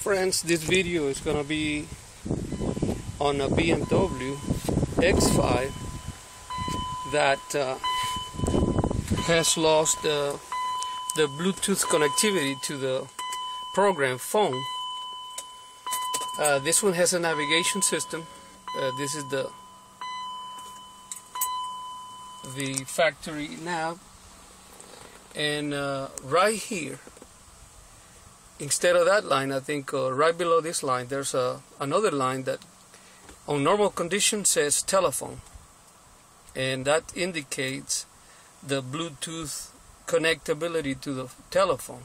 Friends, this video is gonna be on a BMW X5 that has lost the Bluetooth connectivity to the program phone. This one has a navigation system. This is the factory nav, and right here, instead of that line, I think right below this line, there's another line that on normal condition says telephone, and that indicates the Bluetooth connectability to the telephone.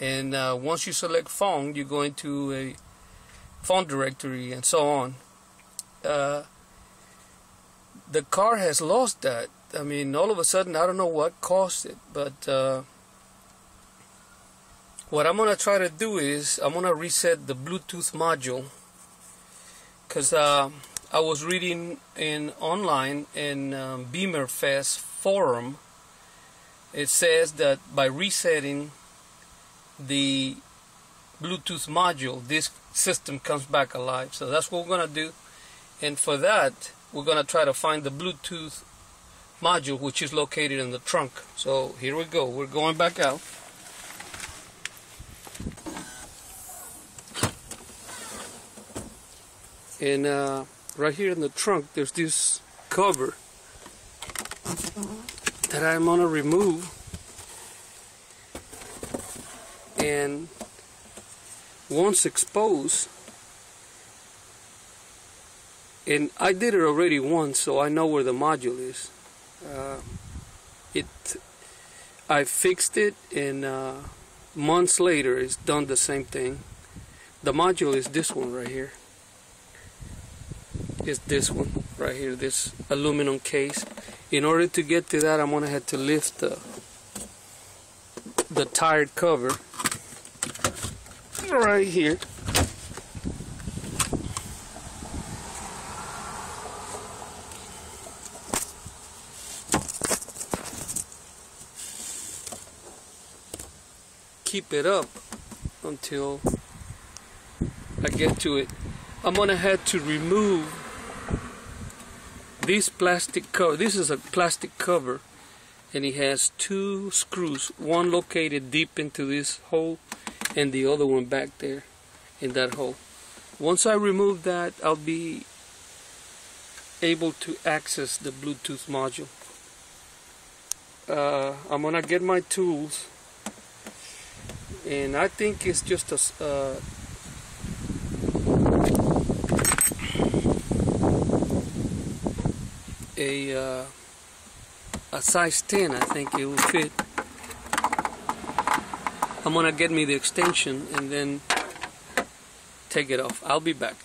And once you select phone, you go into a phone directory and so on. The car has lost that. I mean, all of a sudden, I don't know what caused it, but what I'm gonna try to do is I'm gonna reset the Bluetooth module, because I was reading online in Bimmerfest forum. It says that by resetting the Bluetooth module, this system comes back alive. So that's what we're gonna do, and for that we're gonna try to find the Bluetooth module, which is located in the trunk. So here we go. We're going back out. And right here in the trunk, there's this cover that I'm gonna remove. And once exposed, and I did it already once, so I know where the module is. I fixed it, and months later, it's done the same thing. The module is this one right here. Is this one right here, this aluminum case. In order to get to that, I'm gonna have to lift the tired cover right here. Keep it up until I get to it. I'm gonna have to remove this plastic cover. This is a plastic cover, and it has two screws, one located deep into this hole and the other one back there in that hole. Once I remove that, I'll be able to access the Bluetooth module. I'm gonna get my tools, and I think it's just a size 10. I think it will fit. I'm gonna get me the extension and then take it off. I'll be back.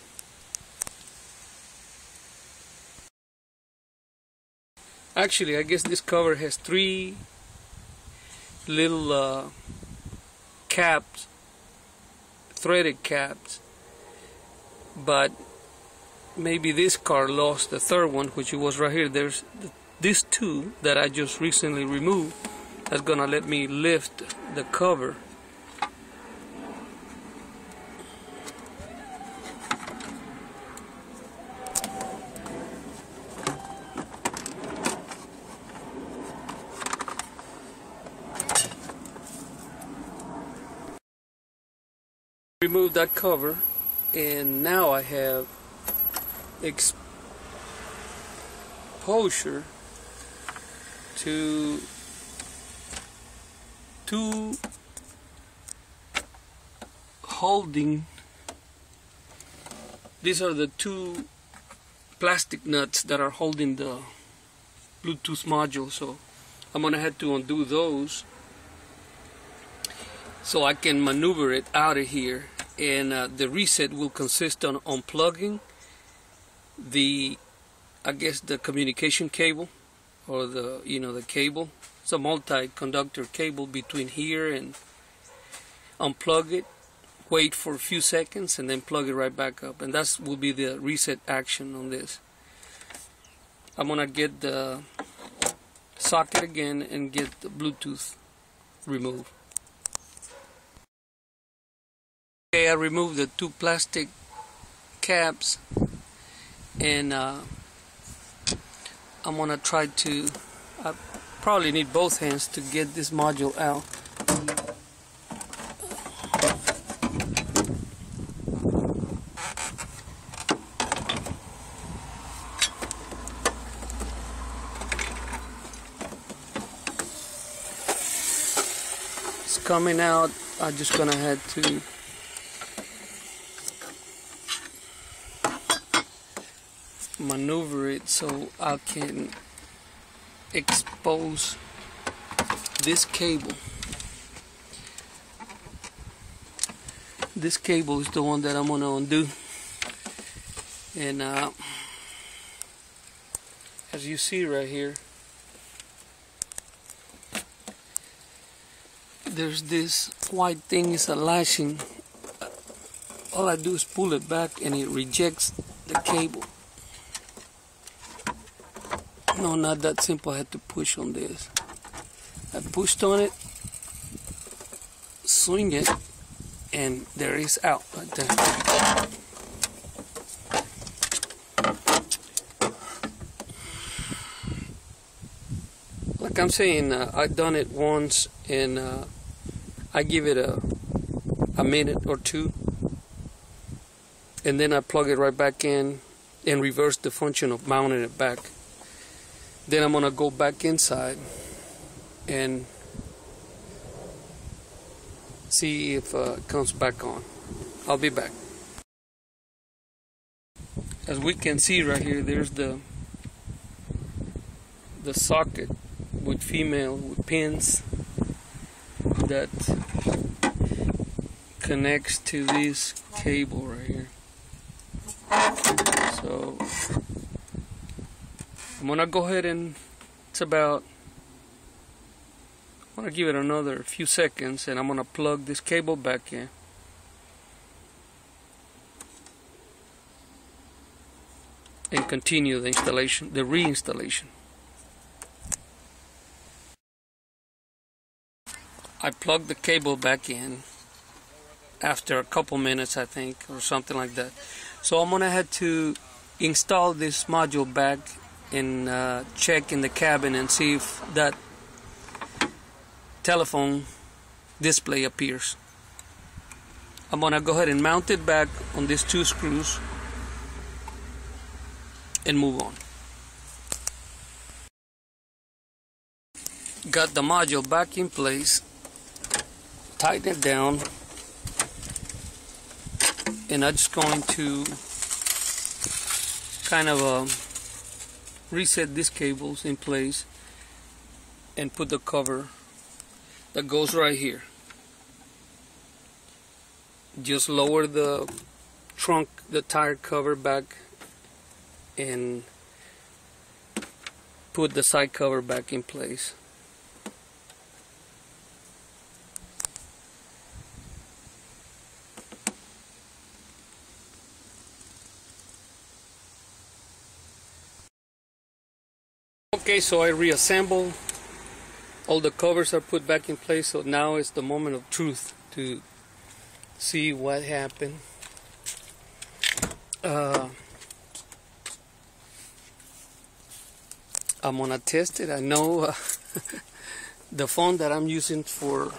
Actually, I guess this cover has three little caps, threaded caps, but maybe this car lost the third one, which was right here. There's these two that I just recently removed. That's gonna let me lift the cover. Remove that cover, and now I have exposure to two holding. These are the two plastic nuts that are holding the Bluetooth module, so I'm gonna have to undo those so I can maneuver it out of here. And the reset will consist on unplugging I guess the communication cable, or the cable. It's a multi-conductor cable between here, and unplug it, wait for a few seconds, and then plug it right back up. And that will be the reset action on this. I'm gonna get the socket again and get the Bluetooth removed. Okay, I removed the two plastic caps, and I'm gonna try to, I probably need both hands to get this module out. It's coming out. I'm just gonna have to maneuver it so I can expose this cable. This cable is the one that I'm gonna undo, and as you see right here, there's this white thing is a lashing. All I do is pull it back and it rejects the cable. No, not that simple. I had to push on this. I pushed on it, swing it, and there it's out right there. Like I'm saying, I've done it once, and I give it a minute or two, and then I plug it right back in and reverse the function of mounting it back. Then I'm gonna go back inside and see if it comes back on. I'll be back. As we can see right here, there's the socket with pins that connects to this cable right here. So I'm gonna go ahead and I'm gonna give it another few seconds, and I'm gonna plug this cable back in. And continue the installation, the reinstallation. I plugged the cable back in after a couple minutes, I think, or something like that. So I'm gonna have to install this module back and check in the cabin and see if that telephone display appears. I'm gonna go ahead and mount it back on these two screws and move on. Got the module back in place, tighten it down, and I'm just going to kind of reset these cables in place and put the cover that goes right here. Just lower the trunk, the tire cover back, and put the side cover back in place. Okay, so I reassemble. All the covers are put back in place, so now is the moment of truth to see what happened. I'm gonna test it. I know the phone that I'm using for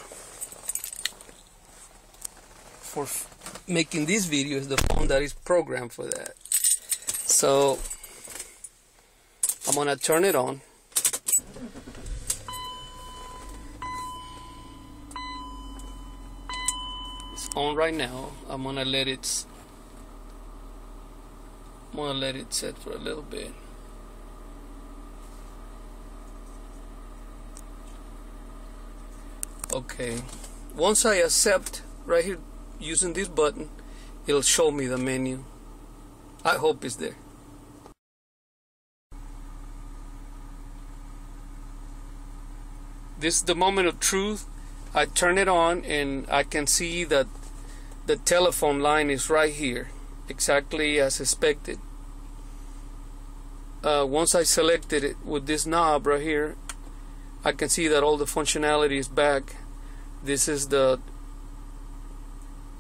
making this video is the phone that is programmed for that. So I'm gonna turn it on. It's on right now. I'm gonna let it set for a little bit. Okay, once I accept right here using this button, it'll show me the menu. I hope it's there. This is the moment of truth. I turn it on and I can see that the telephone line is right here, exactly as expected. Once I selected it with this knob right here, I can see that all the functionality is back. This is the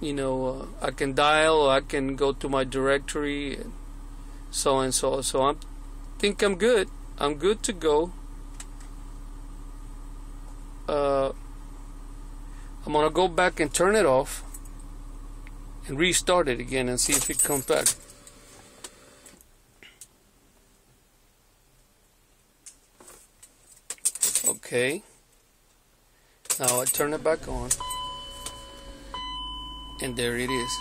you know, I can dial, or I can go to my directory, and so and so. So I think I'm good. I'm good to go. I'm gonna go back and turn it off and restart it again and see if it comes back. Okay, now I turn it back on, and there it is.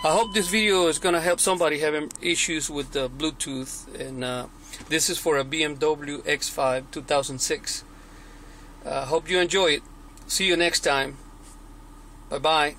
I hope this video is gonna help somebody having issues with the Bluetooth, and this is for a BMW X5 2006. Hope you enjoy it. See you next time. Bye bye.